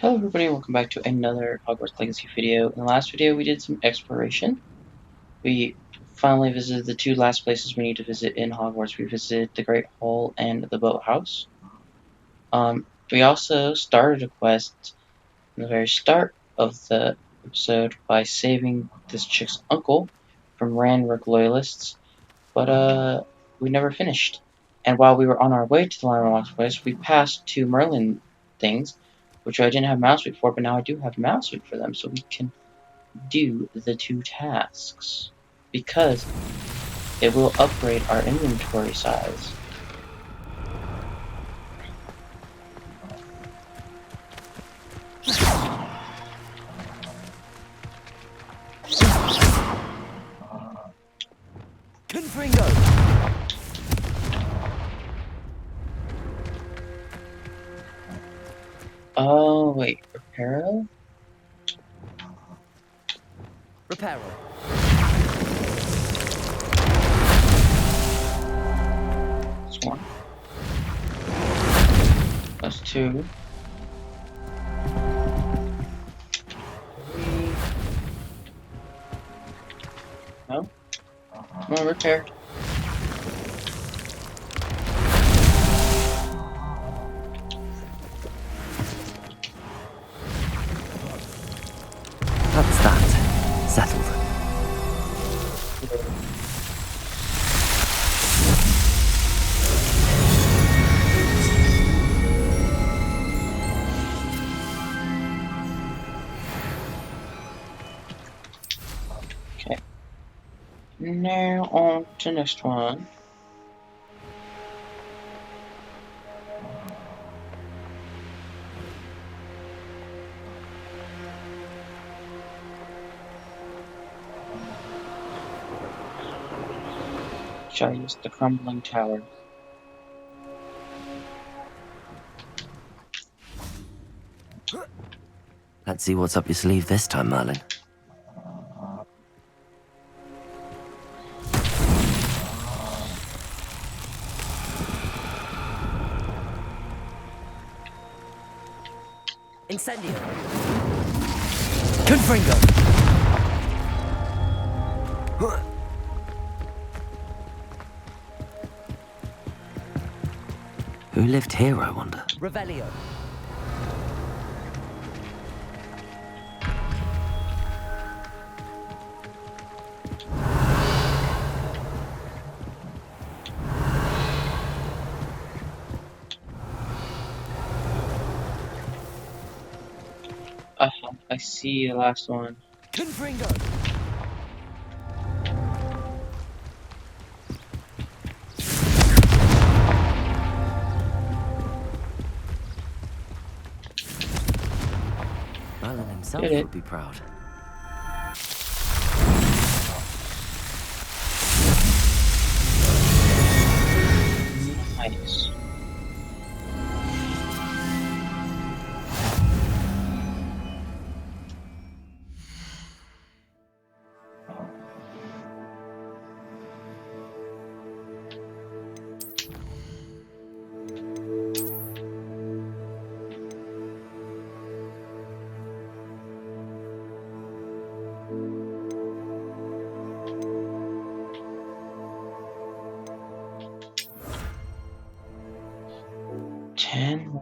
Hello everybody, welcome back to another Hogwarts Legacy video. In the last video we did some exploration. We finally visited the two last places we need to visit in Hogwarts. We visited the Great Hall and the Boathouse. We also started a quest in the very start of the episode by saving this chick's uncle from Ranrook loyalists, but we never finished. And while we were on our way to the Lionel's place, we passed two Merlin things, which I didn't have mouse week for, but now I do have mouse week for them, so we can do the two tasks. Because it will upgrade our inventory size. Confringo! Oh, wait, Reparo? Reparo. That's one. That's two. Three. No? Come on, repair. That's that. Settled. Okay. Now on to the next one. Shall I use the crumbling tower? Let's see what's up your sleeve this time, Merlin. Incendio! Confringo! Who lived here, I wonder? Revelio. I see the last one. Confringo! Merlin himself would be proud. Nice. Ten.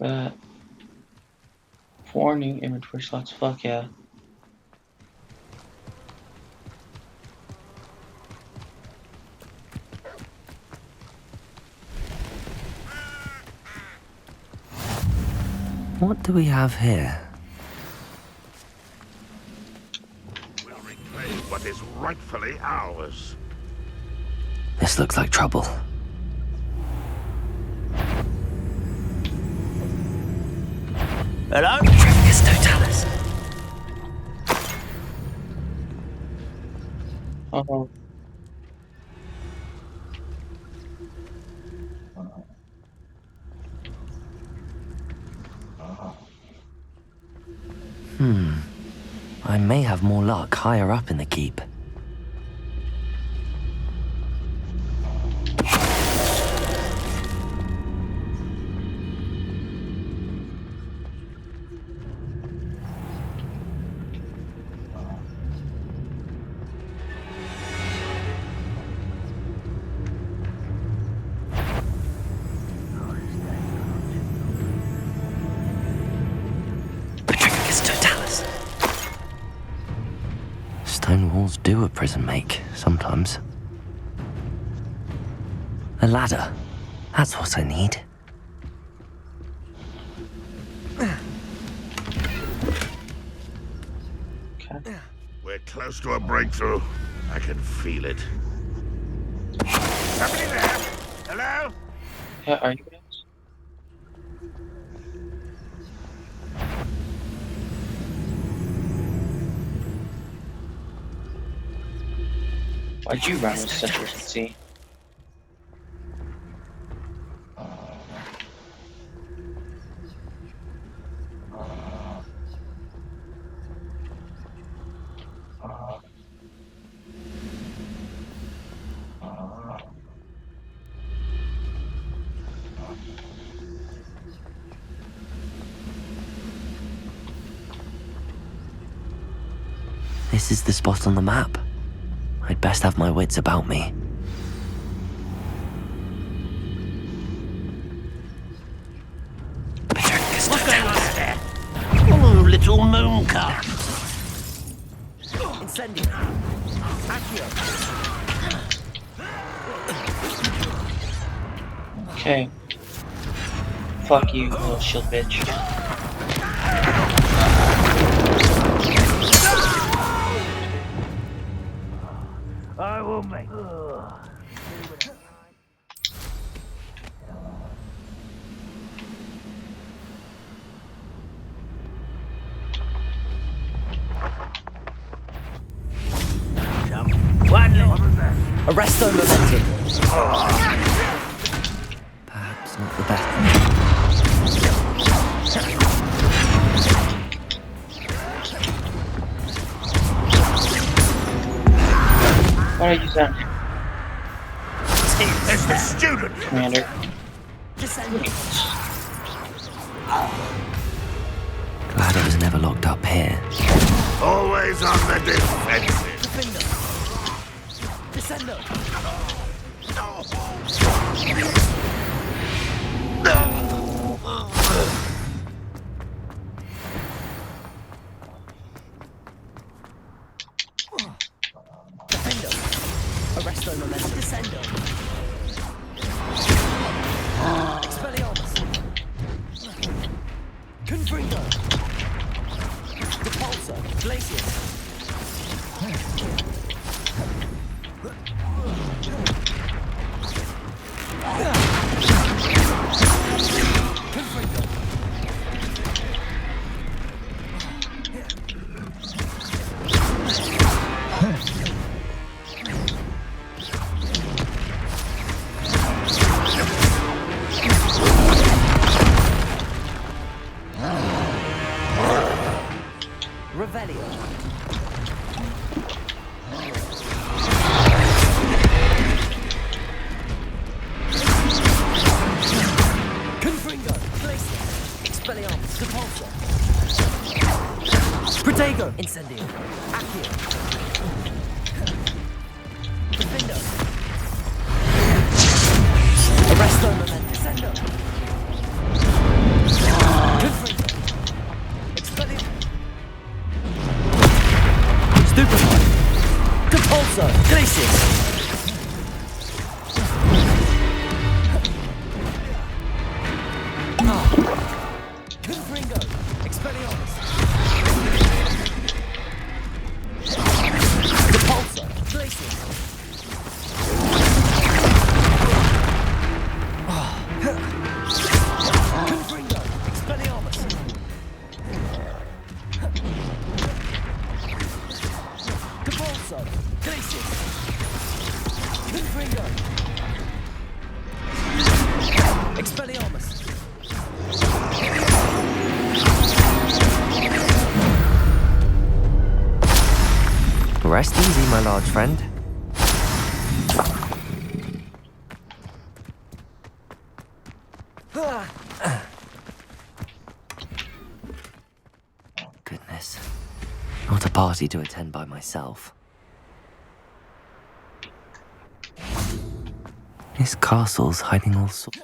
That. 4 new inventory slots. Fuck yeah. What do we have here? We'll reclaim what is rightfully ours. This looks like trouble. Hello? Trevicus Totalis. Oh. I may have more luck higher up in the keep. Stone walls do a prison make, sometimes. A ladder. That's what I need. Okay. We're close to a breakthrough. I can feel it. Somebody there? Hello? Yeah, are you guys? Why'd you run with such urgency? This is the spot on the map. I'd best have my wits about me. What's going on there? Oh, little moon calf. Incendio. Accio. Okay. Fuck you, little shield bitch. I will make. Arresto momentum. Perhaps not the best. Why did I use that? It's the student. Commander. Glad I was never locked up here. Always on the defensive. Descendo. Arresto momentum. Descendo. Expelliarmus. Confringo. Repulsor. Glacius. Confringo. Revelio. Confringo. Glacius. Expelliarmus. Repulsor. Protego. Incendio. Accio. Defendo. Arresto momentum. Descendo. Confringo. Expelliarmus. Stupefy. Compulsor. Glacius. Confringo. Expelliarmus. Compulsor. Glacius. Confringo. Expelliarmus. Compulsor. Glacius. Confringo. Expelliarmus. rest easy, my large friend. Goodness. Not a party to attend by myself. This castle's hiding all sorts.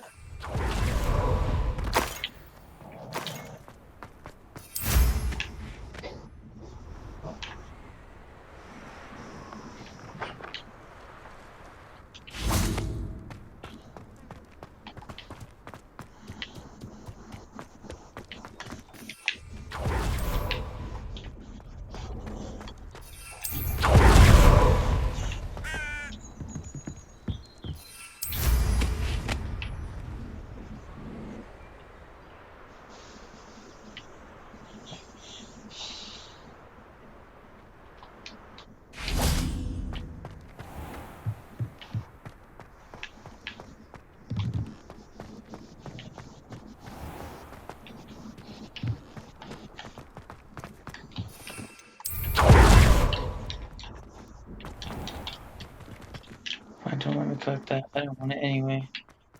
Fine, don't let me collect that. I don't want it anyway.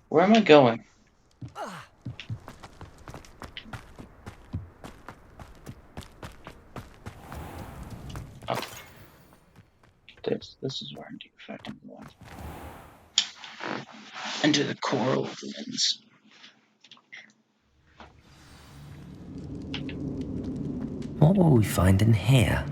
Where am I going? Oh. This is where I'm defecting the one. Into the coral ruins. What will we find in here?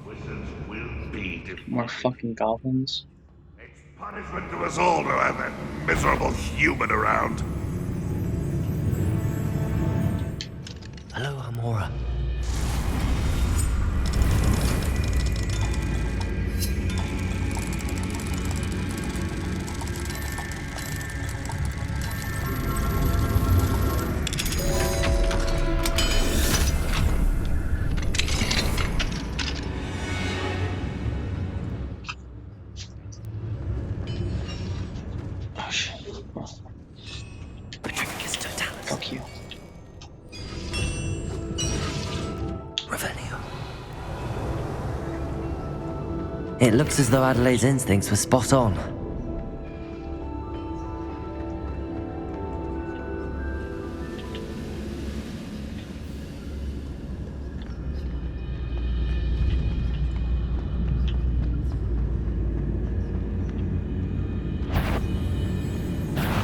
Wizards will be More defeated. fucking goblins. It's punishment to us all to have that miserable human around. Hello, Amora. Oh shit. Oh, fuck you. Revelio. It looks as though Adelaide's instincts were spot on.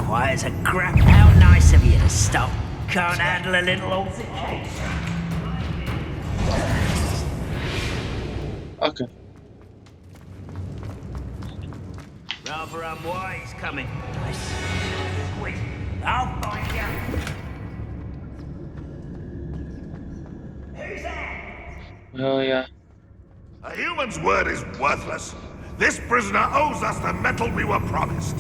Why, it's a crap. How nice of you to stop. Can't handle a little altercation. Okay. Rather unwise coming. Nice. Squeeze. I'll find you. Who's that? Well, yeah. A human's word is worthless. This prisoner owes us the metal we were promised.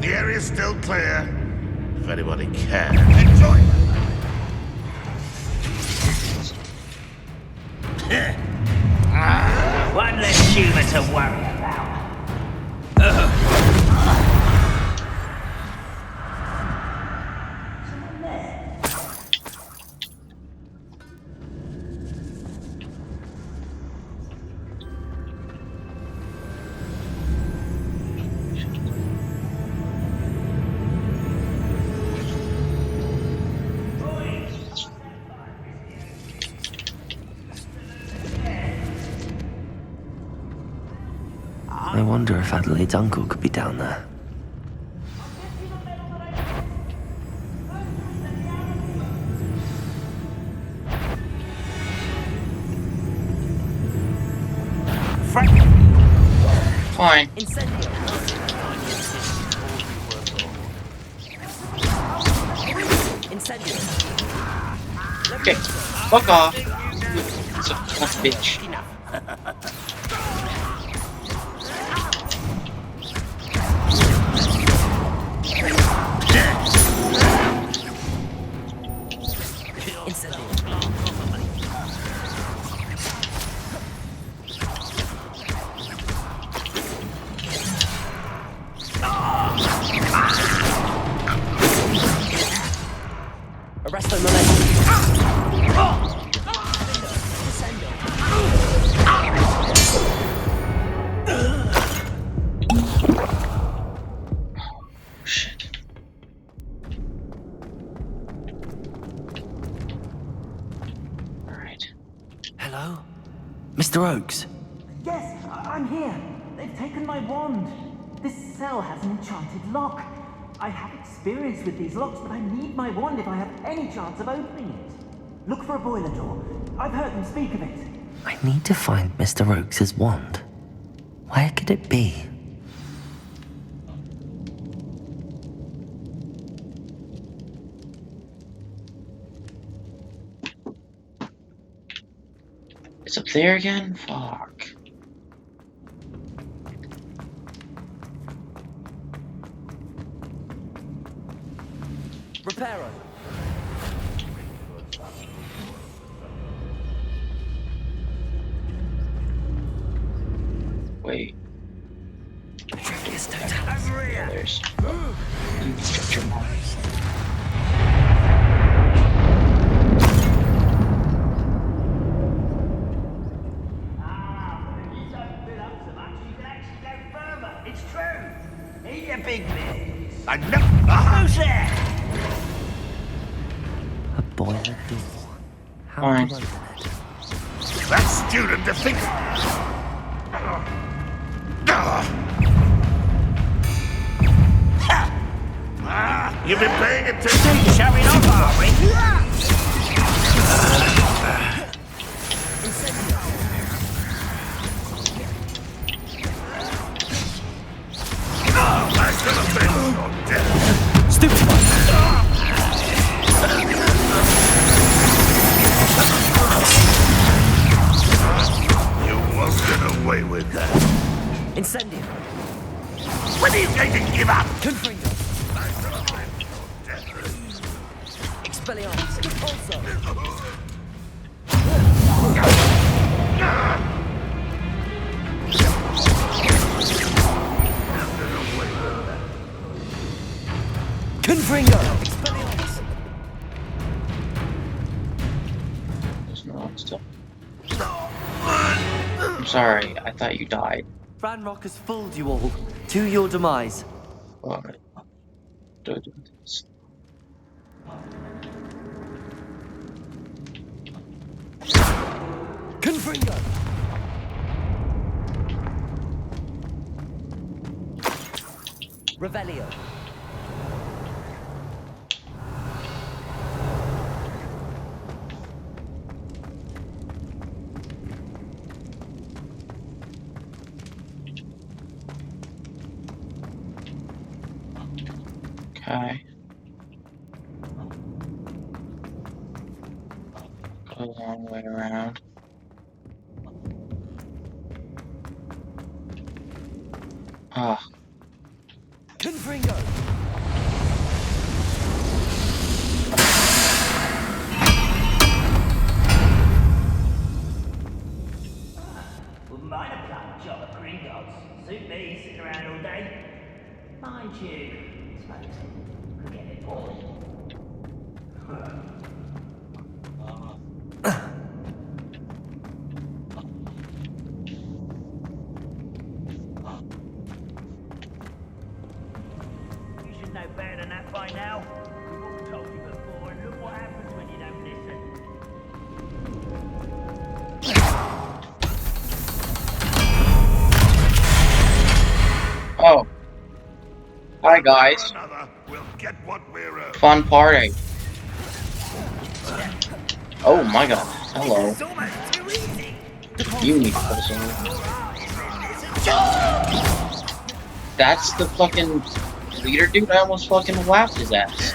The area's still clear. If anybody can, enjoy it. One less humour to worry about. I wonder if Adelaide's uncle could be down there. Fine. Okay. Fuck off. It's a fuck bitch. Arresto momentum. Shit. Alright. Hello? Mr. Oakes? Yes, I'm here. They've taken my wand. This cell has an enchanted lock. I have experience with these locks, but I need my wand if I have any chance of opening it. Look for a boiler door. I've heard them speak of it. I need to find Mr. Oakes' wand. Where could it be? It's up there again? Fuck. Reparo. Wait. Over here. There's infrastructure marks. You don't fill up so much, you can actually go further. It's true. Eat your big bit. I never. Who's there? A boiler door. How Fine. do I open it? That student to think. You've been paying attention. Showing off, are we? I should have been your death. Stupid one! You won't get away with that. Incendio. When are you going to give up? Confringo. I should have been your death. Expelliarmus. Also. Confringo. Expelliarmus. There's no one still. I'm sorry, I thought you died. Ranrock has fooled you all. To your demise. Alright. Do this. Confringo. Revelio. Okay. Go a long way around. Ah, Confringo. Wouldn't mind a plum job at Gringotts. Suit me, sitting around all day. Mind you, suppose could get a bit bored. You should know better than that by now. We've all told you before, and look what happens when you don't listen. oh. Hi guys. Another, we'll get what we're owed. Fun party. Oh my god. Hello. It's almost too easy. You need puzzle. That's the fucking leader dude? I almost fucking laughed his ass.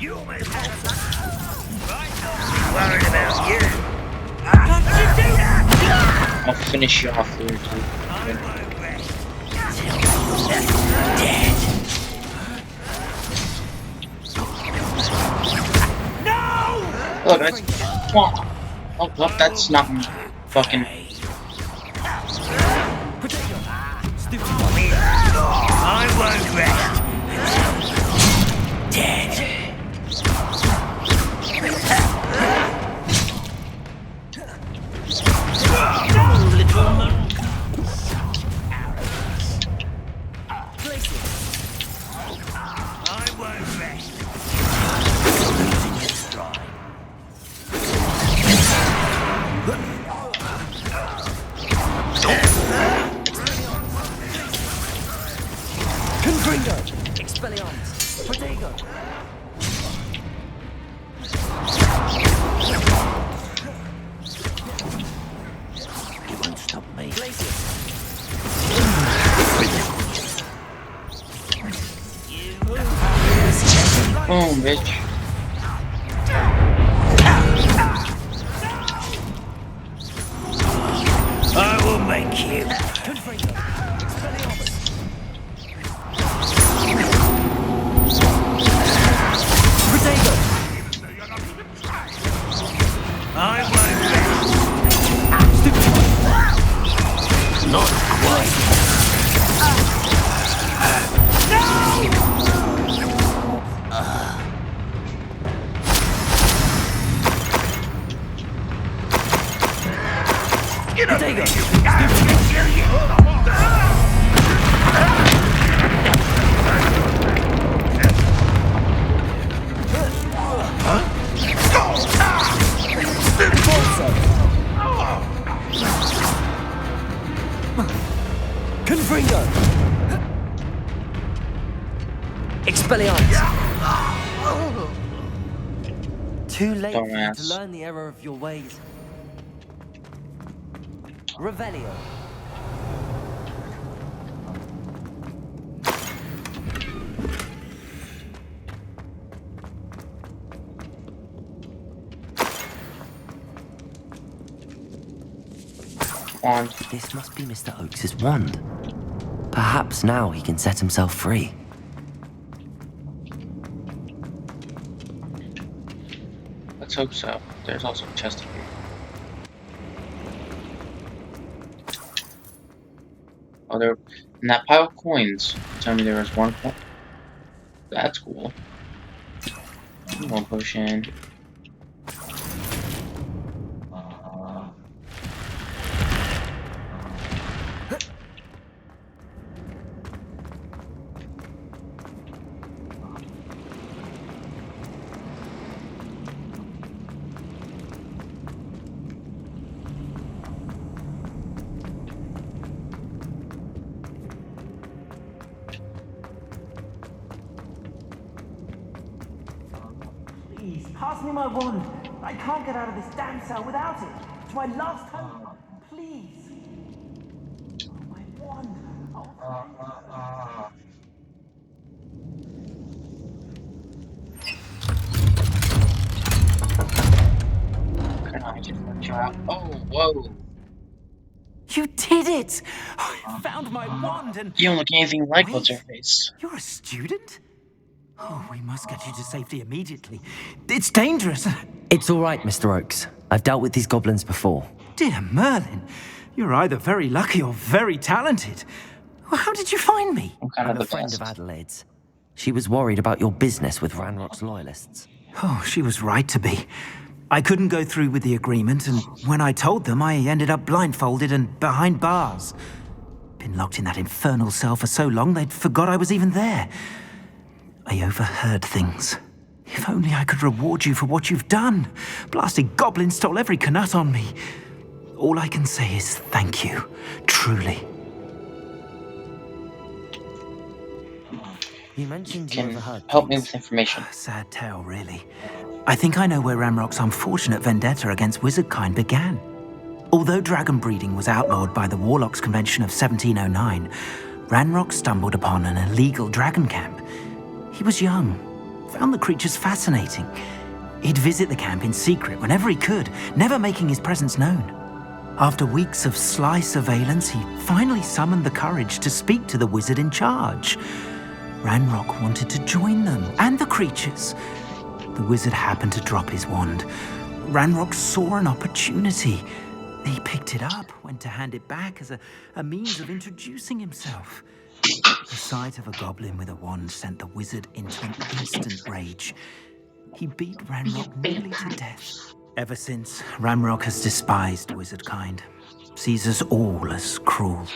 You almost had some. Right, I'm worried about you. How did you do that? I'll finish you off here too. I won't rest. Dead. No! Look, that's. Oh, that's not fucking. Stupid one. Dead. Little monk. I won't rest. Losing your stride. Confringo. Expelliarmus. Protego. You won't stop me. Boom, bitch. I will make you. I won't rest. Not quite. Protego. Confringo. Expelliarmus. Too late for you to Dumbass. learn the error of your ways. Revelio. Wand. This must be Mr. Oakes's wand. Perhaps now he can set himself free. Let's hope so. There's also a chest here. Oh, there. In that pile of coins, tell me there was one coin. That's cool. One potion. Please, pass me my wand. I can't get out of this damn cell without it. It's my last hope. Please. Oh, my wand. Oh, Can I just let you out? Oh, whoa. you did it! I found my wand and... You don't look anything like Wait. what's her face. You're a student? Oh, we must get you to safety immediately. It's dangerous. It's all right, Mr. Oakes. I've dealt with these goblins before. Dear Merlin, you're either very lucky or very talented. Well, how did you find me? I'm kind I'm of a the friend best. of Adelaide's. She was worried about your business with Ranrock's loyalists. Oh, she was right to be. I couldn't go through with the agreement, and when I told them, I ended up blindfolded and behind bars. Been locked in that infernal cell for so long, they'd forgot I was even there. I overheard things. If only I could reward you for what you've done. Blasted goblin stole every canut on me. All I can say is thank you, truly. You mentioned you Can overheard help me things. with information. Sad tale, really. I think I know where Ranrock's unfortunate vendetta against wizardkind began. Although dragon breeding was outlawed by the Warlocks Convention of 1709, Ranrock stumbled upon an illegal dragon camp. He was young, found the creatures fascinating. He'd visit the camp in secret whenever he could, never making his presence known. After weeks of sly surveillance, he finally summoned the courage to speak to the wizard in charge. Ranrock wanted to join them, and the creatures. The wizard happened to drop his wand. Ranrock saw an opportunity. He picked it up, went to hand it back as a means of introducing himself. The sight of a goblin with a wand sent the wizard into an instant rage. He beat Ranrock nearly to death. Ever since, Ranrock has despised wizard kind, sees us all as cruel.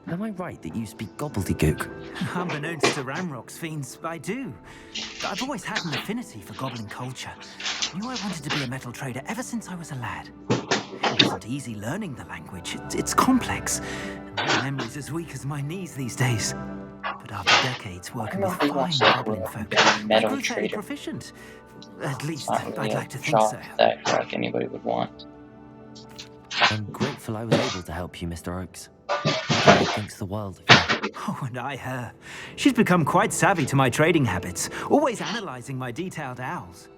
Am I right that you speak gobbledygook? Unbeknownst to Ranrock's fiends, I do. I've always had an affinity for goblin culture. Knew I wanted to be a metal trader ever since I was a lad. It wasn't easy learning the language. It's complex. And my memory's as weak as my knees these days. But after decades working with fine goblin folk, I grew fairly proficient. At least, Not really I'd a like to think so. job that like anybody would want. I'm grateful I was able to help you, Mr. Oakes. Adelaide thinks the world of you. Oh, and I her. She's become quite savvy to my trading habits, always analyzing my detailed owls.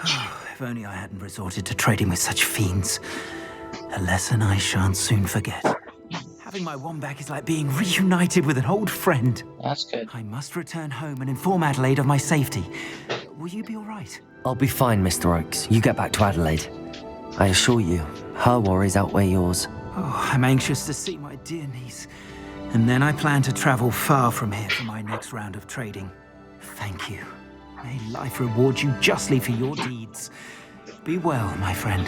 If only I hadn't resorted to trading with such fiends. A lesson I shan't soon forget. Having my wand back is like being reunited with an old friend. That's good. I must return home and inform Adelaide of my safety. Will you be all right? I'll be fine, Mr. Oakes. You get back to Adelaide. I assure you, her worries outweigh yours. Oh, I'm anxious to see my dear niece. And then I plan to travel far from here for my next round of trading. Thank you. May life reward you justly for your deeds. Be well, my friend.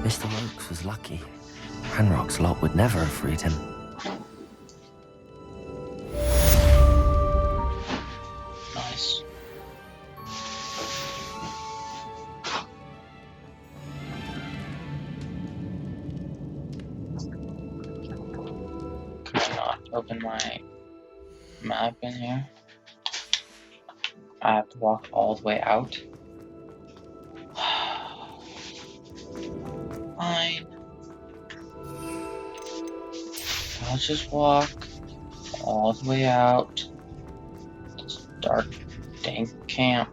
Mr. Oakes was lucky. Ranrock's lot would never have freed him. Nice. Can I not open my map in here? I have to walk all the way out. Fine. I'll just walk all the way out. This dark, dank camp.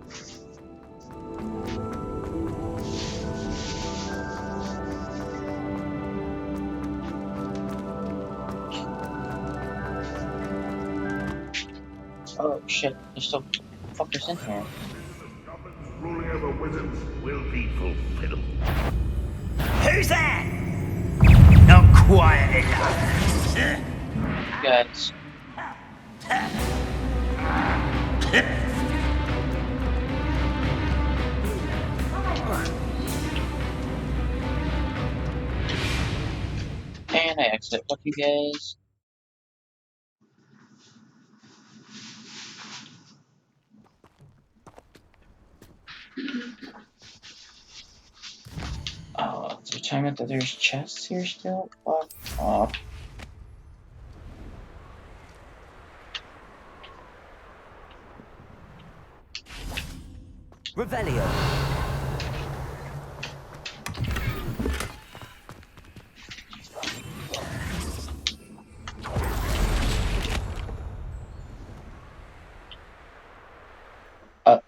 Oh shit, there's still fuckers in here. Goblins ruling over wizards will be fulfilled. Who's that? Not quiet enough. You guys. And I exit. Fuck you guys. Oh, it's a time that there's chests here still? Fuck off. Revelio. Up.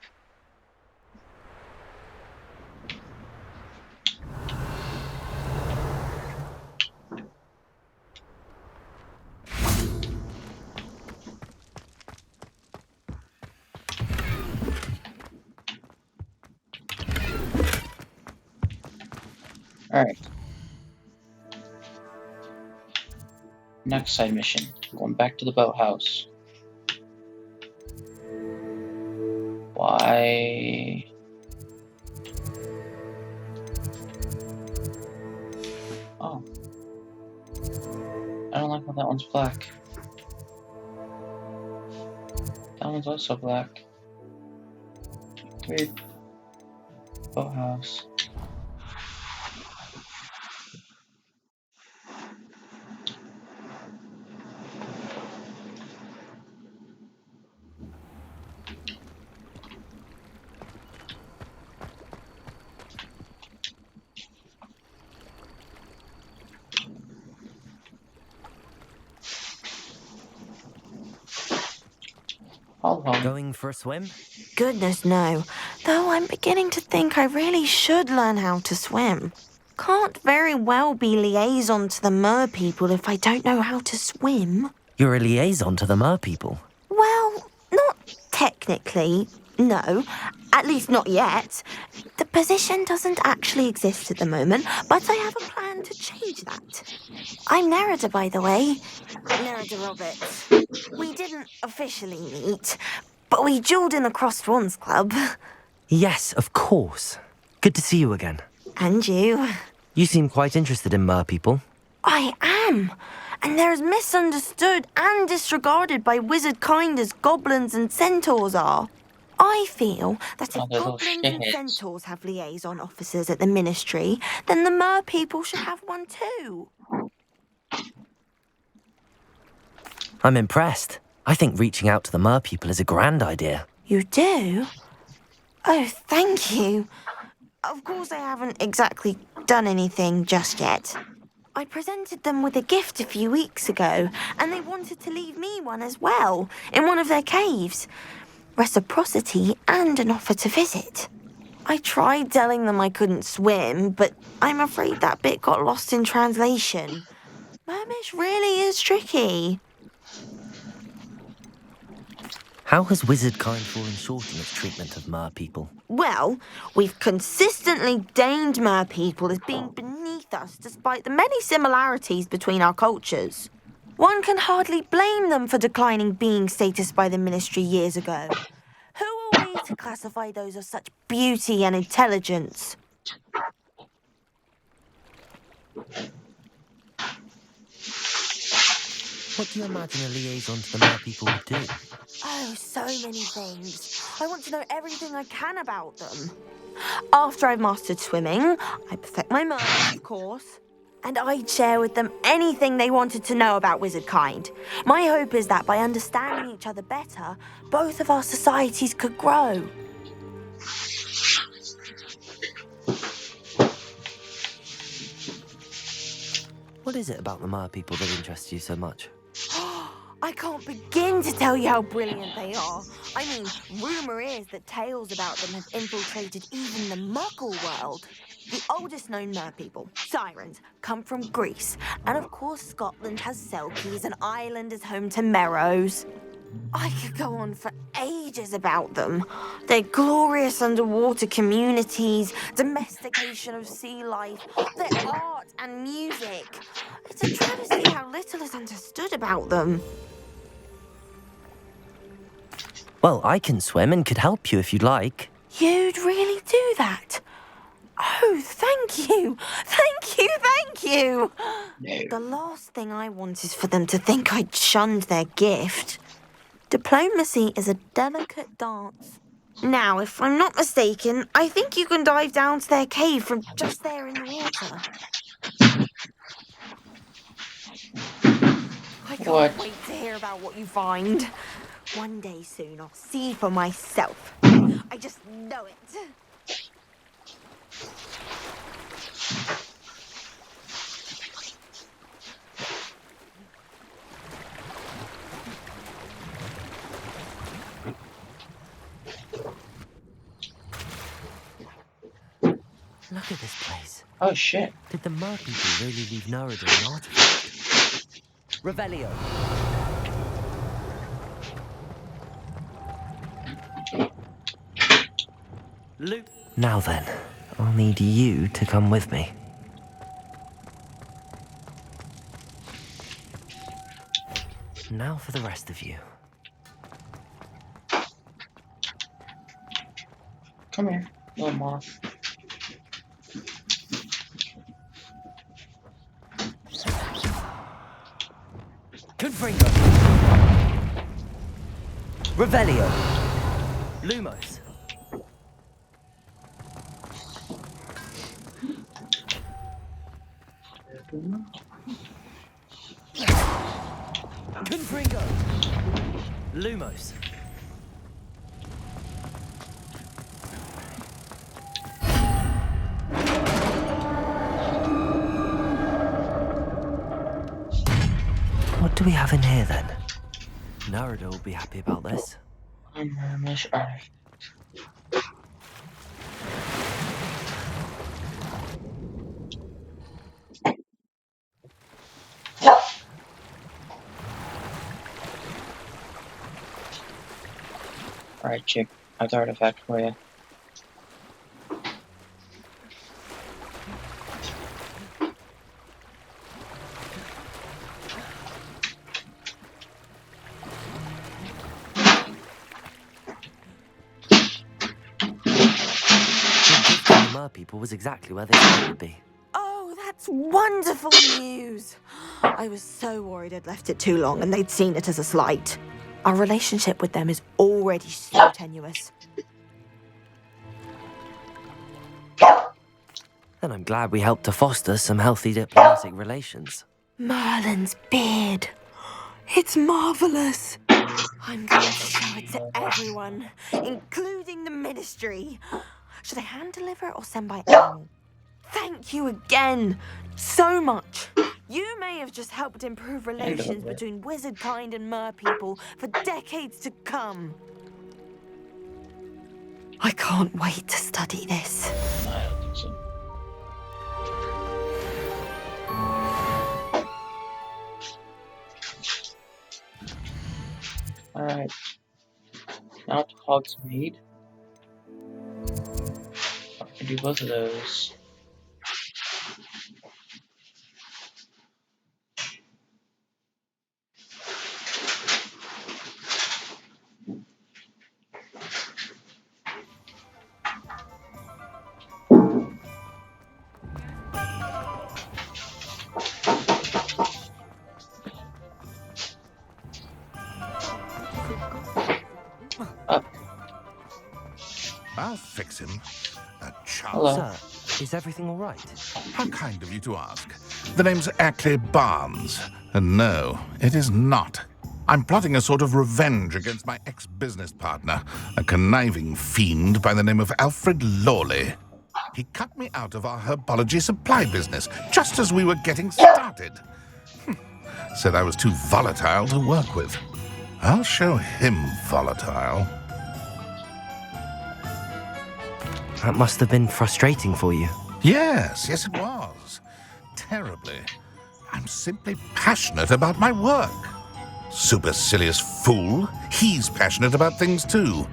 Alright. Next side mission. Going back to the boathouse. Why? Oh. I don't like how that one's black. That one's also black. Weird. Boathouse. All home. Going for a swim? Goodness, no. Though I'm beginning to think I really should learn how to swim. Can't very well be liaison to the mer people if I don't know how to swim. You're a liaison to the mer people. Well, not technically, no. At least not yet. The position doesn't actually exist at the moment, but I have a plan to change change that. I'm Nerida, by the way. Nerida Roberts. We didn't officially meet, but we duelled in the Crossed Wands Club. Yes, of course. Good to see you again. And you. You seem quite interested in mer people. I am. And they're as misunderstood and disregarded by wizard kind as goblins and centaurs are. I feel that Oh, if they're little goblins and shitheads. centaurs have liaison officers at the ministry, then the mer people should have one too. I'm impressed. I think reaching out to the mer people is a grand idea. You do? Oh, thank you. Of course, I haven't exactly done anything just yet. I presented them with a gift a few weeks ago, and they wanted to leave me one as well, in one of their caves. Reciprocity and an offer to visit. I tried telling them I couldn't swim, but I'm afraid that bit got lost in translation. Mermish really is tricky. How has wizard kind fallen short in its treatment of mer people? Well, we've consistently deemed mer people as being beneath us despite the many similarities between our cultures. One can hardly blame them for declining being status by the ministry years ago. Who are we to classify those of such beauty and intelligence? What do you imagine a liaison to the mer people would do? Oh, so many things. I want to know everything I can about them. After I've mastered swimming, I perfect my mermaid, of course. And I'd share with them anything they wanted to know about wizard kind. My hope is that by understanding each other better, both of our societies could grow. What is it about the mer people that interests you so much? I can't begin to tell you how brilliant they are. I mean, rumour is that tales about them have infiltrated even the Muggle world. The oldest known mer people, sirens, come from Greece. And of course Scotland has Selkies and Ireland is home to Merrows. I could go on for ages about them. Their glorious underwater communities, domestication of sea life, their art and music. It's a travesty how little is understood about them. Well, I can swim and could help you if you'd like. You'd really do that? Oh, thank you! Thank you, thank you! No. The last thing I want is for them to think I'd shunned their gift. Diplomacy is a delicate dance. Now, if I'm not mistaken, I think you can dive down to their cave from just there in the water. I can't What? wait to hear about what you find. One day soon, I'll see for myself. I just know it. Look at this place. Oh shit. Did the mer people really leave Nerida an artifact? Revelio. Luke. Now then, I'll need you to come with me. Now for the rest of you. Come here, little moth. Confringo. Revelio. Lumos. Confringo. Lumos. What do we have in here then? Nerida will be happy about this. I'm Mermish artifact. Alright, chick. I have the artifact for you. merpeople was exactly where they thought it would be. Oh, that's wonderful news! I was so worried I'd left it too long and they'd seen it as a slight. Our relationship with them is already so tenuous. Then I'm glad we helped to foster some healthy diplomatic relations. Merlin's beard. It's marvelous. I'm going to show it to everyone, including the ministry. Should I hand deliver or send by animal? Thank you again, so much. You may have just helped improve relations between wizard-kind and merpeople for decades to come. I can't wait to study this. I don't think so. Alright. Now to Hogsmeade. I can do both of those. Up. I'll fix him. A chump. Hello. Sir, is everything all right? How kind of you to ask. The name's Ackley Barnes, and no, it is not. I'm plotting a sort of revenge against my ex-business partner, a conniving fiend by the name of Alfred Lawley. He cut me out of our herbology supply business just as we were getting started. Said I was too volatile to work with. I'll show him volatile. That must have been frustrating for you. Yes, it was. Terribly. I'm simply passionate about my work. Supercilious fool. He's passionate about things too,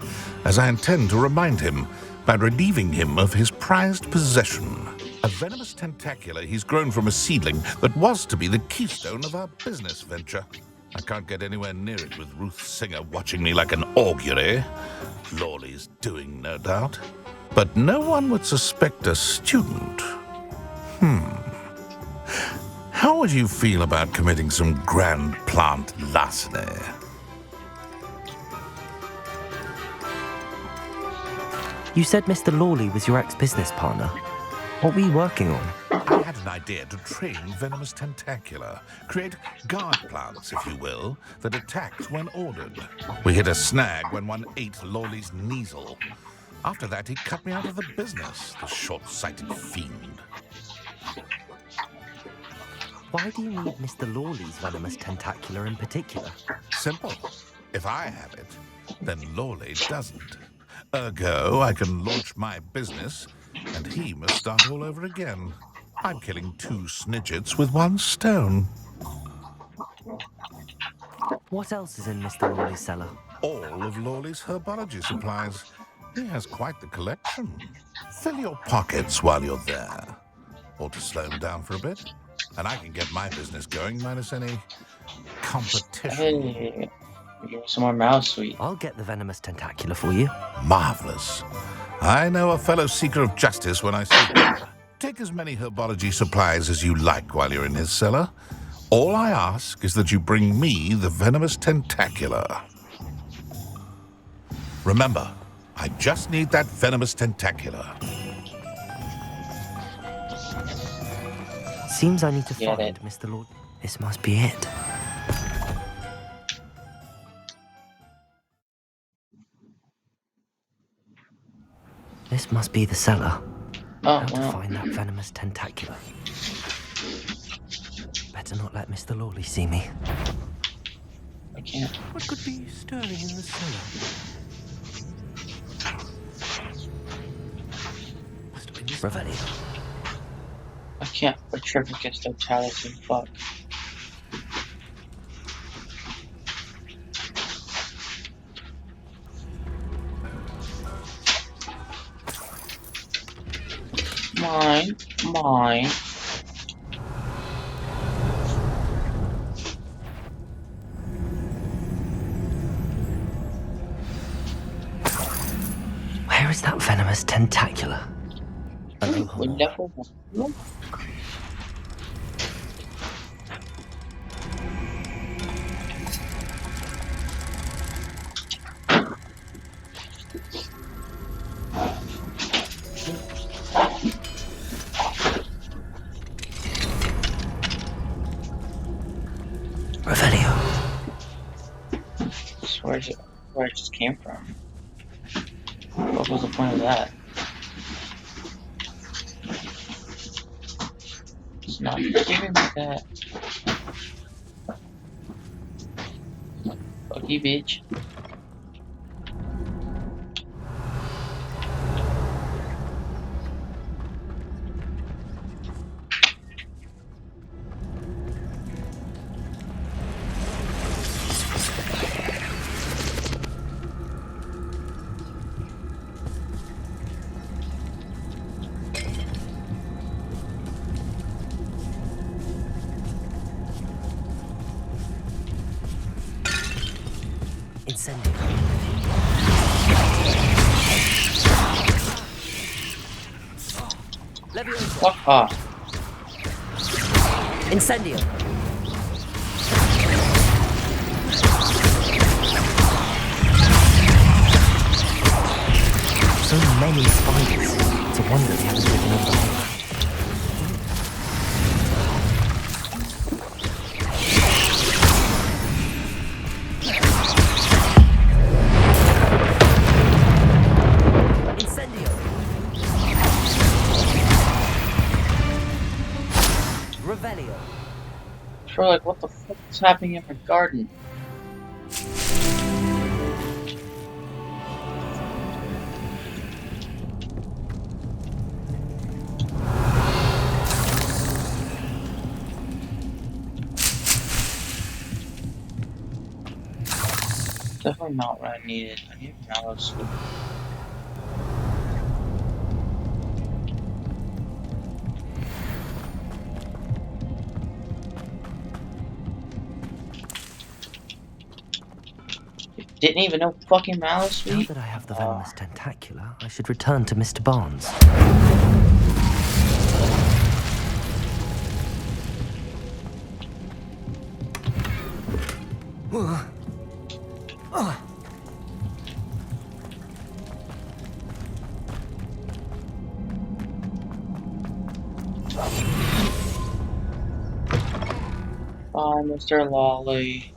as I intend to remind him by relieving him of his prized possession. A venomous tentacular he's grown from a seedling that was to be the keystone of our business venture. I can't get anywhere near it with Ruth Singer watching me like an augury. Lawley's doing, no doubt. But no one would suspect a student. How would you feel about committing some grand plant larceny? You said Mr. Lawley was your ex-business partner. What were you working on? I had an idea to train venomous tentacula, create guard plants, if you will, that attacked when ordered. We hit a snag when one ate Lawley's Kneasel. After that, he cut me out of the business, the short-sighted fiend. Why do you need Mr. Lawley's venomous tentacular in particular? Simple. If I have it, then Lawley doesn't. Ergo, I can launch my business, and he must start all over again. I'm killing 2 snidgets with 1 stone. What else is in Mr. Lawley's cellar? All of Lawley's herbology supplies. He has quite the collection. Fill your pockets while you're there. Or to slow him down for a bit. And I can get my business going minus any competition. Hey, give me some more mouse sweet. I'll get the venomous tentacular for you. Marvelous. I know a fellow seeker of justice when I see one. Take as many herbology supplies as you like while you're in his cellar. All I ask is that you bring me the venomous tentacular. Remember, I just need that venomous tentacular. Seems I need to Get find it. Mr. Lawley. This must be it. This must be the cellar. Oh, How to well. find that venomous tentacular. Better not let Mr. Lawley see me. I can't. What could be stirring in the cellar? Must have been Revelio. I can't petrificus totalis and fuck. Mine. Where is that venomous tentacular? Aloha more. Wonderful. Revelio. Where it just came from. What was the point of that? It's not giving me that. Fuck you, bitch. Incendio. Leviosa. Fuck off. Incendio. So many spiders. It's a wonder they haven't taken over the whole. Incendio. Revelio. Sure, like, what the fuck is happening in my garden? Definitely not what I needed. I need mallow soup. Didn't even know fucking mallow Now sweet. that I have the venomous tentacula, I should return to Mr. Barnes. Bye, Mr. Lolly.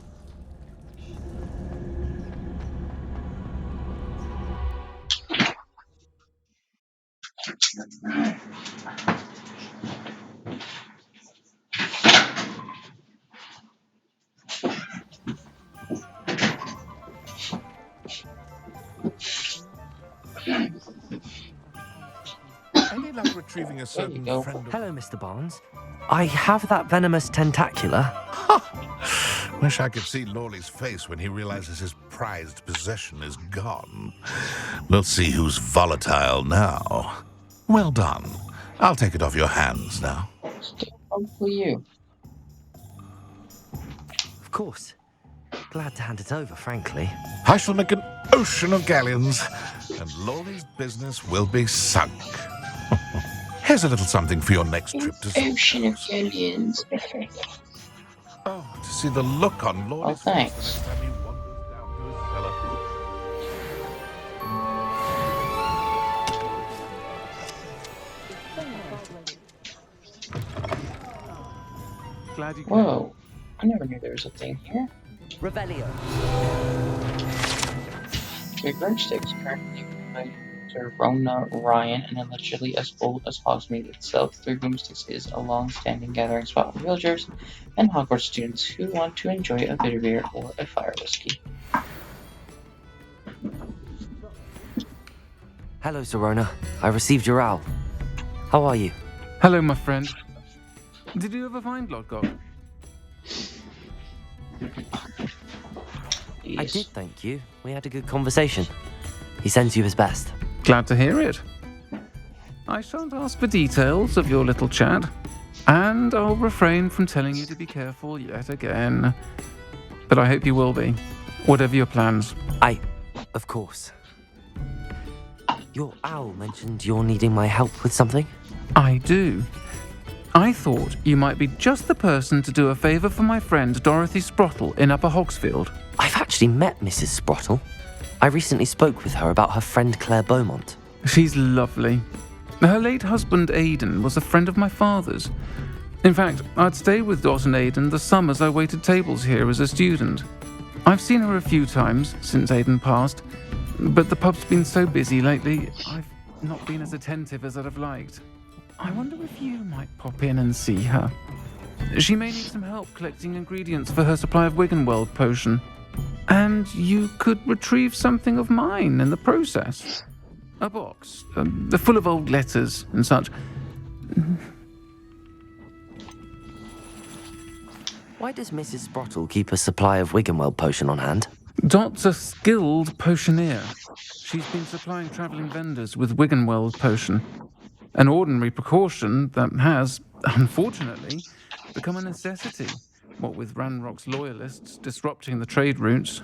Any luck retrieving a There you certain go. friend of... Hello, Mr. Barnes. I have that venomous tentacula. Wish I could see Lawley's face when he realizes his prized possession is gone. We'll see who's volatile now. Well done. I'll take it off your hands now. Still for you. Of course. Glad to hand it over, frankly. I shall make an ocean of galleons, and Lawley's business will be sunk. Here's a little something for your next trip to Ocean of Zoos. Galleons. Oh, to see the look on Oh, Lawley's face the thanks. next time he wanders down to his cellar. Glad you came. Whoa. I never knew there was a thing here. Revelio. Your broomsticks currently by Sir Rona Ryan and allegedly as old as Hogsmeade itself. Three Broomsticks is a long-standing gathering spot for villagers and Hogwarts students who want to enjoy a bitter beer or a fire whiskey. Hello, Zorona. I received your owl. How are you? Hello, my friend. Did you ever find Lodgok? I did, thank you. We had a good conversation. He sends you his best. Glad to hear it. I shan't ask for details of your little chat, and I'll refrain from telling you to be careful yet again. But I hope you will be, whatever your plans. Of course. Your owl mentioned you're needing my help with something? I do. I thought you might be just the person to do a favour for my friend Dorothy Sprottle in Upper Hogsfield. I've actually met Mrs. Sprottle. I recently spoke with her about her friend Claire Beaumont. She's lovely. Her late husband Aidan was a friend of my father's. In fact, I'd stay with Dot and Aidan the summers I waited tables here as a student. I've seen her a few times since Aidan passed, but the pub's been so busy lately, I've not been as attentive as I'd have liked. I wonder if you might pop in and see her. She may need some help collecting ingredients for her supply of Wiggenweld potion. And you could retrieve something of mine in the process. A box, full of old letters and such. Why does Mrs. Sprottle keep a supply of Wiggenweld potion on hand? Dot's a skilled potioneer. She's been supplying travelling vendors with Wiggenweld potion. An ordinary precaution that has, unfortunately, become a necessity, what with Ranrock's loyalists disrupting the trade routes.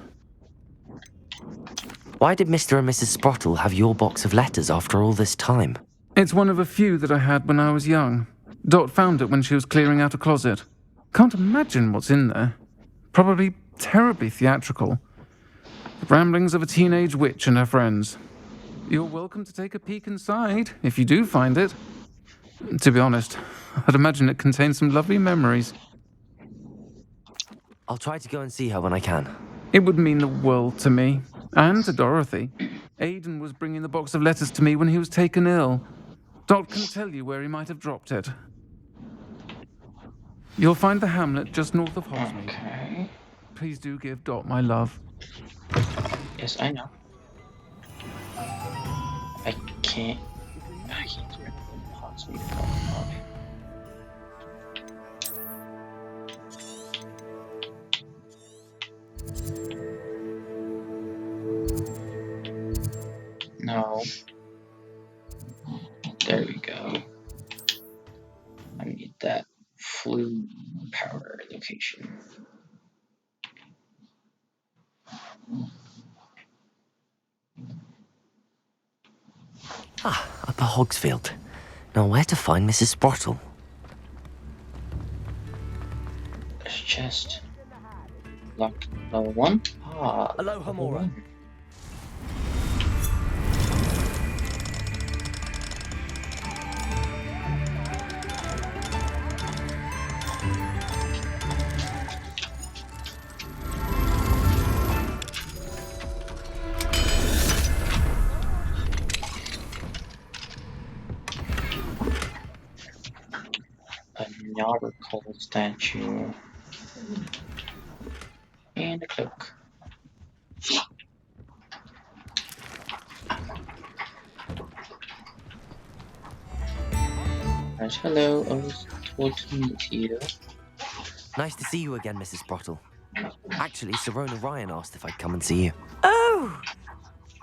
Why did Mr. and Mrs. Sprottle have your box of letters after all this time? It's one of a few that I had when I was young. Dot found it when she was clearing out a closet. Can't imagine what's in there. Probably terribly theatrical. The ramblings of a teenage witch and her friends. You're welcome to take a peek inside, if you do find it. To be honest, I'd imagine it contains some lovely memories. I'll try to go and see her when I can. It would mean the world to me, and to Dorothy. Aidan was bringing the box of letters to me when he was taken ill. Dot can tell you where he might have dropped it. You'll find the hamlet just north of Hogsmeade. Okay. Please do give Dot my love. Yes, I know. I can't remember Hogsmeade far enough. No. There we go. I need that flue power location. Upper Hogsfield. Now where to find Mrs. Sprottle? There's a chest. Locked level 1. Ah. Hello, level Hamora. 1. A cold statue. And a cloak. Right, hello, I was told to meet you. Nice to see you again, Mrs. Sprottle. Actually, Sirona Ryan asked if I'd come and see you. Oh,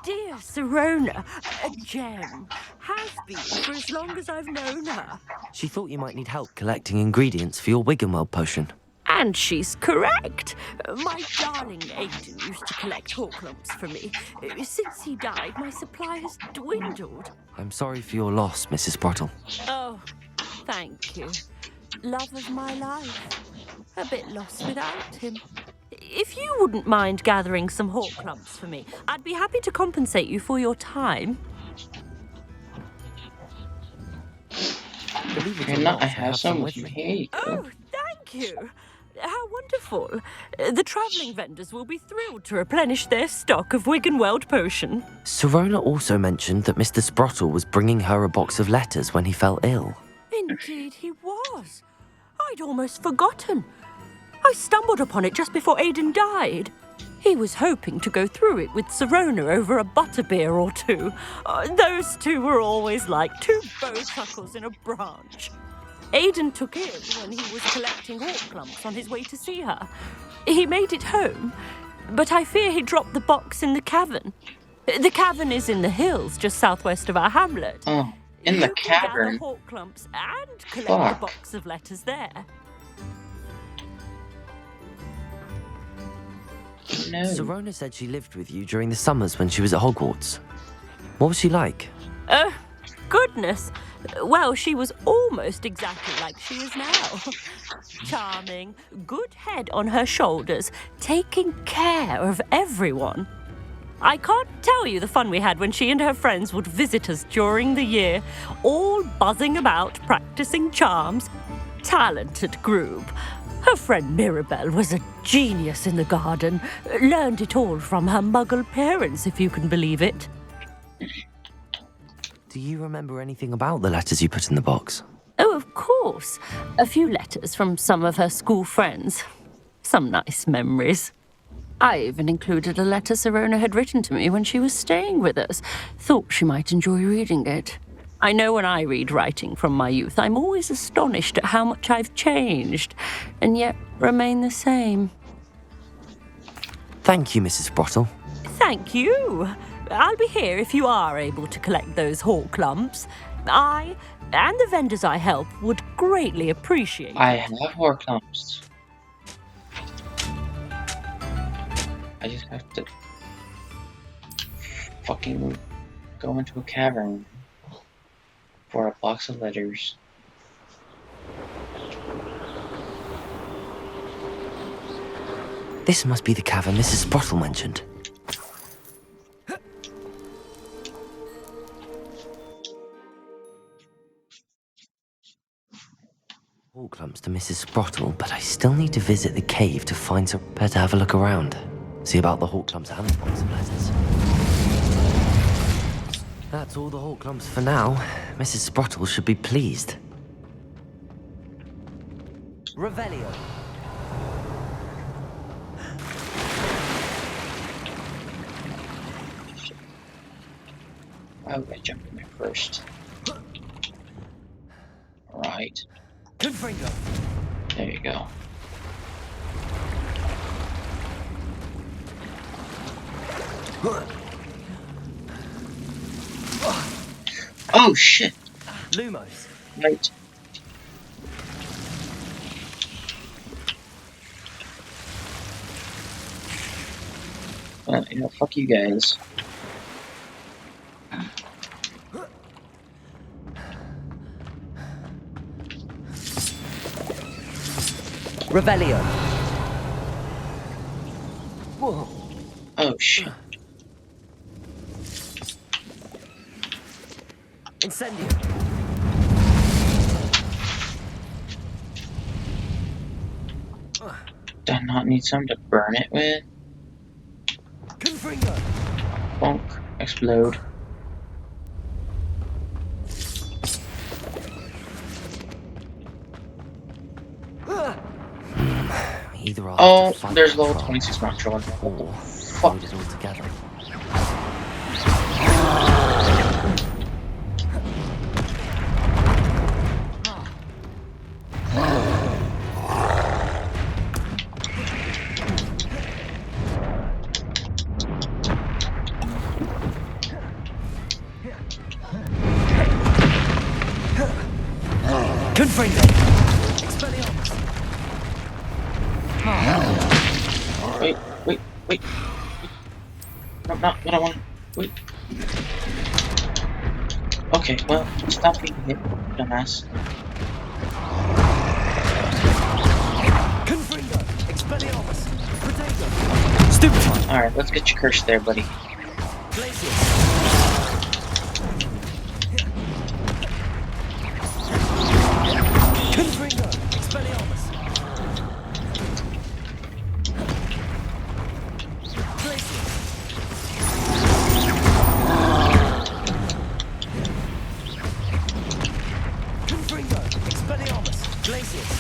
dear Sirona, a gem. Has been for as long as I've known her. She thought you might need help collecting ingredients for your Wiggenweld potion. And she's correct. My darling Aidan used to collect Horklumps for me. Since he died, my supply has dwindled. I'm sorry for your loss, Mrs. Sprottle. Oh, thank you. Love of my life. A bit lost without him. If you wouldn't mind gathering some Horklumps for me, I'd be happy to compensate you for your time. Believe it You're or not, I I have some with me. Here you go. Oh, thank you. How wonderful. The travelling vendors will be thrilled to replenish their stock of Wiggenweld potion. Sirona also mentioned that Mr. Sprottle was bringing her a box of letters when he fell ill. Indeed he was. I'd almost forgotten. I stumbled upon it just before Aidan died. He was hoping to go through it with Sirona over a butterbeer or two. Those two were always like two bowtruckles in a branch. Aidan took ill when he was collecting Horklumps on his way to see her. He made it home, but I fear he dropped the box in the cavern. The cavern is in the hills just southwest of our hamlet. Oh, in the You can cavern. gather Horklumps and collect Fuck. the box of letters there. No. Sirona said she lived with you during the summers when she was at Hogwarts. What was she like? Oh, goodness. Well, she was almost exactly like she is now. Charming, good head on her shoulders, taking care of everyone. I can't tell you the fun we had when she and her friends would visit us during the year, all buzzing about, practicing charms. Talented group. Her friend Mirabelle was a genius in the garden. Learned it all from her muggle parents, if you can believe it. Do you remember anything about the letters you put in the box? Oh, of course. A few letters from some of her school friends. Some nice memories. I even included a letter Sirona had written to me when she was staying with us. Thought she might enjoy reading it. I know when I read writing from my youth, I'm always astonished at how much I've changed, and yet remain the same. Thank you, Mrs. Sprottle. Thank you. I'll be here if you are able to collect those hawk lumps. I, and the vendors I help, would greatly appreciate I it. have Horcrux. I just have to fucking go into a cavern for a box of letters. This must be the cavern Mrs. Sprottle mentioned. All clumps to Mrs. Sprottle, but I still need to visit the cave to find some... Better have a look around. See about the Hawk Clumps and the box of letters. That's all the Hawk Clumps for now. Mrs. Sprottle should be pleased. Revelio. Why would I jump in there first? Right. Confringo. There you go. Oh shit! Lumos. Right. Well, you know, fuck you guys. Revelio. Whoa. Oh shit. Incendio. Do I not need something to burn it with? Confringo. Bonk. Explode. Either I'll Oh, have to fight there's the level troll, 26 Montreal. or Fuck. find it all together. Confringo. Expelliarmus. Wait, wait, wait. No, not what I want. Wait. Okay, well, stop being hit, dumbass. Confringo. Expelliarmus. Potato. Stupefy. Alright, let's get your curse there, buddy. Glacius. Confringo. Expelliarmus. Glacius. Confringo. Expelliarmus. Glacius.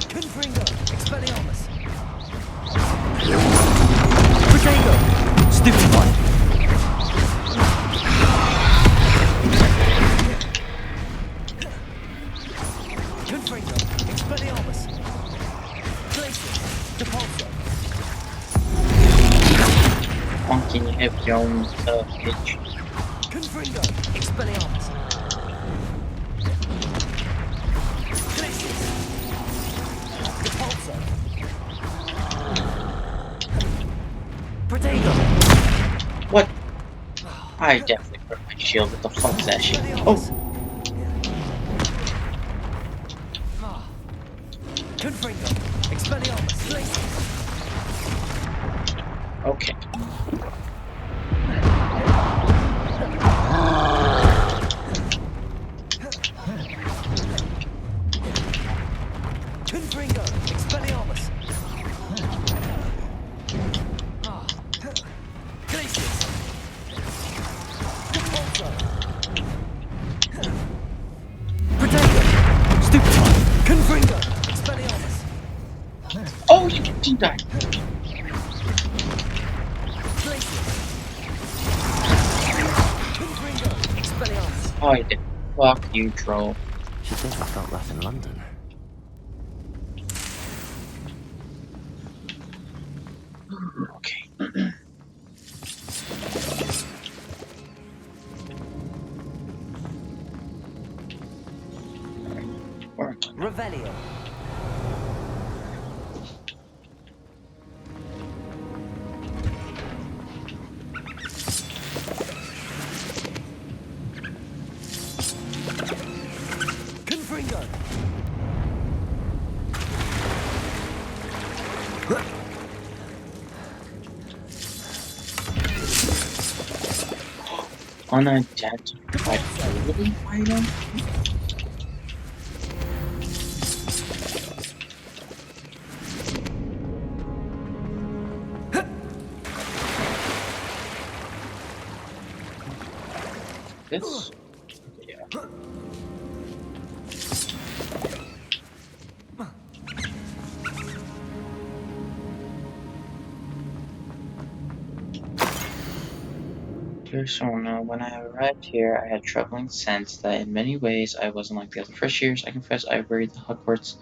Confringo. Expelliarmus. Potato. Stupefy. Confringo. Expelliarmus. Glacius. Depulso. Fucking hip your own bitch. Confringo. Expelliarmus. Glacius. Depulso. What? I definitely broke my shield. What the fuck is that shit? Oh, Confringo, Expelliarmus, Glacius. okay. Confringo, Expelliarmus. Glacius. Repulsor. Protego. Stupefy. Confringo, Expelliarmus. Oh, you didn't die. Glacius. Confringo, Expelliarmus. Oh, you did. Fuck you, troll. Should think I felt that in London. Okay. Where am I? Revelio. Confringo. Unidentified ability item? This? Okay, yeah. Dear Sona, when I arrived here, I had a troubling sense that in many ways I wasn't like the other first years. I confess I worried the Hogwarts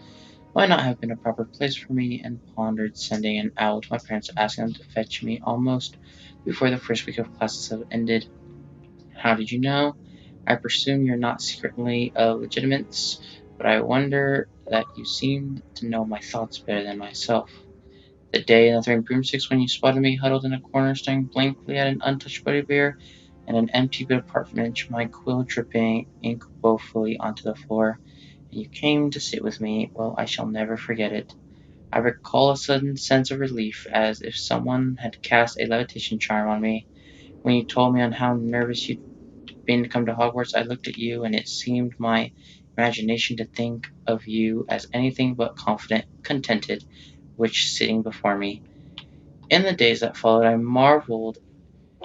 might not have been a proper place for me and pondered sending an owl to my parents asking them to fetch me almost before the first week of classes have ended. How did you know? I presume you're not secretly a legitimates, but I wonder that you seem to know my thoughts better than myself. The day in the three broomsticks when you spotted me huddled in a corner staring blankly at an untouched buddy bear and an empty bit of parchment, my quill dripping ink woefully onto the floor, and you came to sit with me, well, I shall never forget it. I recall a sudden sense of relief, as if someone had cast a levitation charm on me. When you told me on how nervous you'd been to come to Hogwarts, I looked at you, and it seemed my imagination to think of you as anything but confident, contented, which sitting before me. In the days that followed, I marveled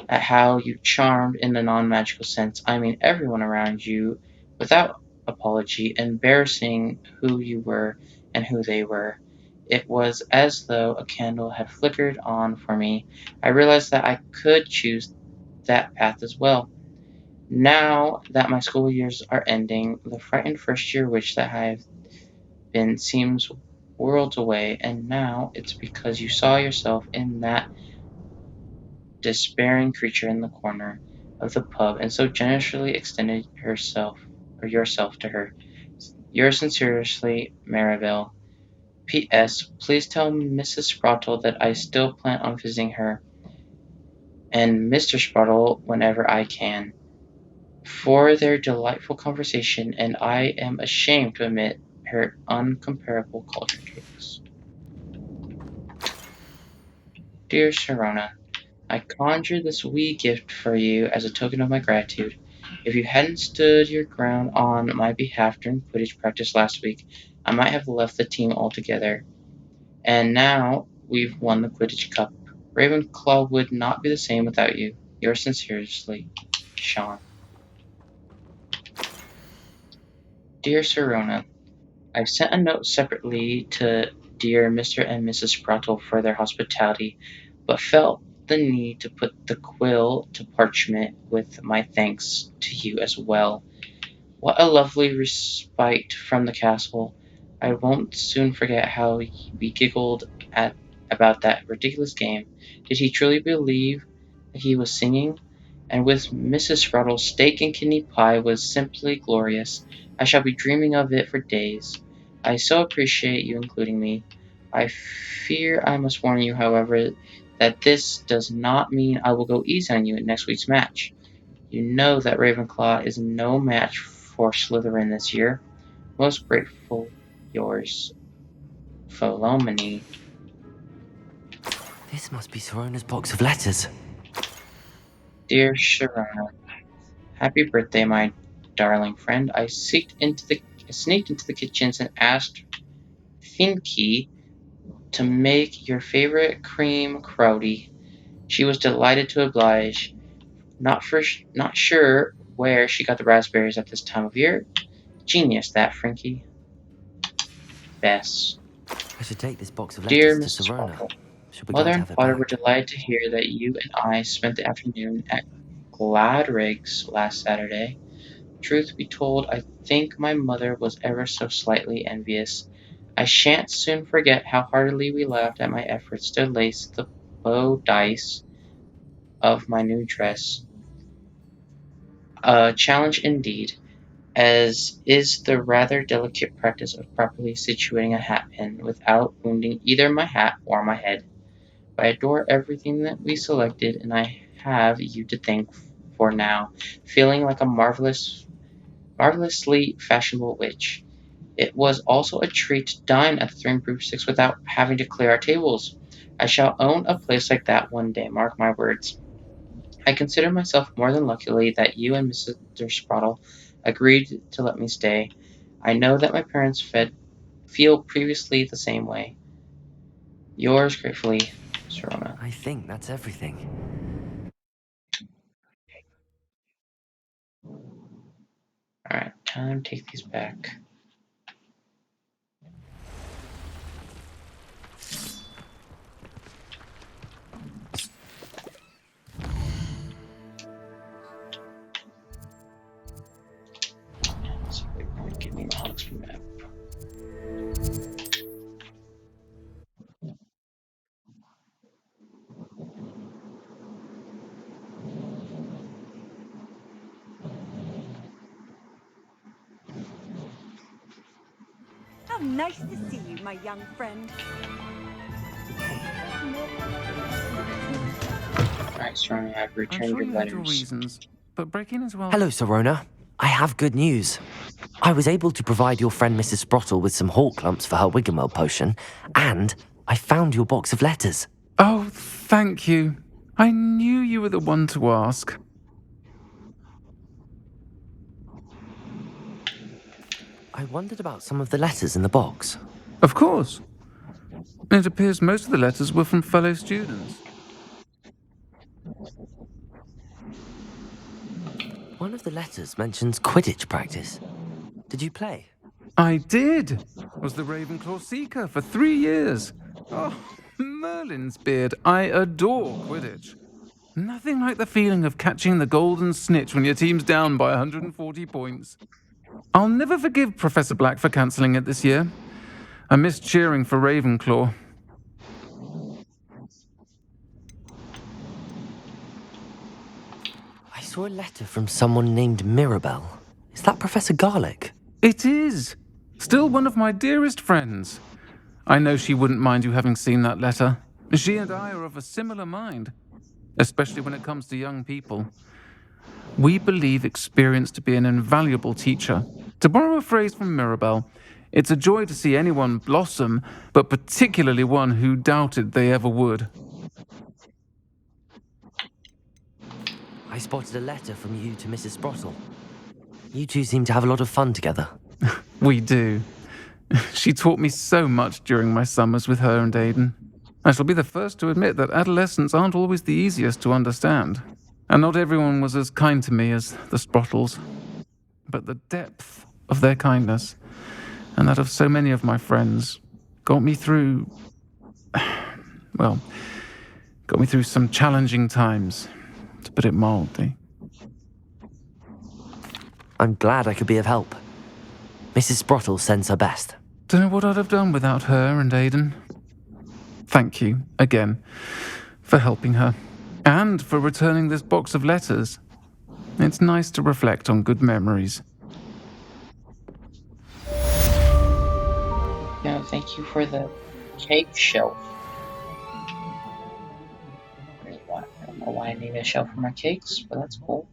at how you charmed in the non-magical sense. I mean everyone around you, without apology, embarrassing who you were and who they were. It was as though a candle had flickered on for me. I realized that I could choose that path as well. Now that my school years are ending, the frightened first year witch that I have been seems worlds away, and now it's because you saw yourself in that despairing creature in the corner of the pub and so generously extended herself or yourself to her. Yours sincerely, Maribel. P.S. Please tell Mrs. Sprottle that I still plan on visiting her and Mr. Sprottle whenever I can, for their delightful conversation, and I am ashamed to admit her uncomparable cauldron cakes. Dear Sharona, I conjure this wee gift for you as a token of my gratitude. If you hadn't stood your ground on my behalf during Quidditch practice last week, I might have left the team altogether. And now we've won the Quidditch Cup. Ravenclaw would not be the same without you. Yours sincerely, Sean. Dear Sirona, I've sent a note separately to dear Mr. and Mrs. Sprattle for their hospitality, but felt the need to put the quill to parchment with my thanks to you as well. What a lovely respite from the castle. I won't soon forget how we giggled at about that ridiculous game. Did he truly believe that he was singing? And with Mrs. Sprottle's steak and kidney pie was simply glorious. I shall be dreaming of it for days. I so appreciate you including me. I fear I must warn you, however, that this does not mean I will go easy on you in next week's match. You know that Ravenclaw is no match for Slytherin this year. Most grateful, yours, Philomene. This must be Sorona's box of letters. Dear Sharona, happy birthday, my darling friend. I sneaked into the kitchens and asked Finky to make your favorite cream crowdie. She was delighted to oblige. Not sure where she got the raspberries at this time of year. Genius, that Frankie. Bess. I should take this box of Dear letters to Mrs. Sorona. Sparkle, She'll be Mother glad to and have it Father were back. delighted to hear that you and I spent the afternoon at Gladrig's last Saturday. Truth be told, I think my mother was ever so slightly envious. I shan't soon forget how heartily we laughed at my efforts to lace the bow dice of my new dress. A challenge indeed, as is the rather delicate practice of properly situating a hat pin without wounding either my hat or my head. I adore everything that we selected, and I have you to thank for now, feeling like a marvelously fashionable witch. It was also a treat to dine at the Three Broomsticks without having to clear our tables. I shall own a place like that one day, mark my words. I consider myself more than lucky that you and Mr. Sprottle agreed to let me stay. I know that my parents feel previously the same way. Yours gratefully, Sharona. I think that's everything. Alright, time to take these back. So wait, give me my Hogwarts map. How nice to see you, my young friend. Alright, Sharona, I've I'm returned sure your you had your letters. reasons, but breaking into our... Hello, Sorona. I have good news. I was able to provide your friend Mrs. Sprottle with some hawk lumps for her Wiggenweld potion, and I found your box of letters. Oh, thank you. I knew you were the one to ask. I wondered about some of the letters in the box. Of course. It appears most of the letters were from fellow students. One of the letters mentions Quidditch practice. Did you play? I did. Was the Ravenclaw Seeker for 3 years. Oh, Merlin's beard. I adore Quidditch. Nothing like the feeling of catching the golden snitch when your team's down by 140 points. I'll never forgive Professor Black for cancelling it this year. I missed cheering for Ravenclaw. I saw a letter from someone named Mirabelle. Is that Professor Garlick? It is. Still one of my dearest friends. I know she wouldn't mind you having seen that letter. She and I are of a similar mind, especially when it comes to young people. We believe experience to be an invaluable teacher. To borrow a phrase from Mirabelle, it's a joy to see anyone blossom, but particularly one who doubted they ever would. I spotted a letter from you to Mrs. Sprottle. You two seem to have a lot of fun together. We do. She taught me so much during my summers with her and Aiden. I shall be the first to admit that adolescents aren't always the easiest to understand, and not everyone was as kind to me as the Sprottles. But the depth of their kindness, and that of so many of my friends, got me through... well, got me through some challenging times, to put it mildly. I'm glad I could be of help. Mrs. Sprottle sends her best. Don't know what I'd have done without her and Aiden. Thank you, again, for helping her, and for returning this box of letters. It's nice to reflect on good memories. No, thank you for the cake shelf. I don't know why I need a shell for my cakes, but that's cool.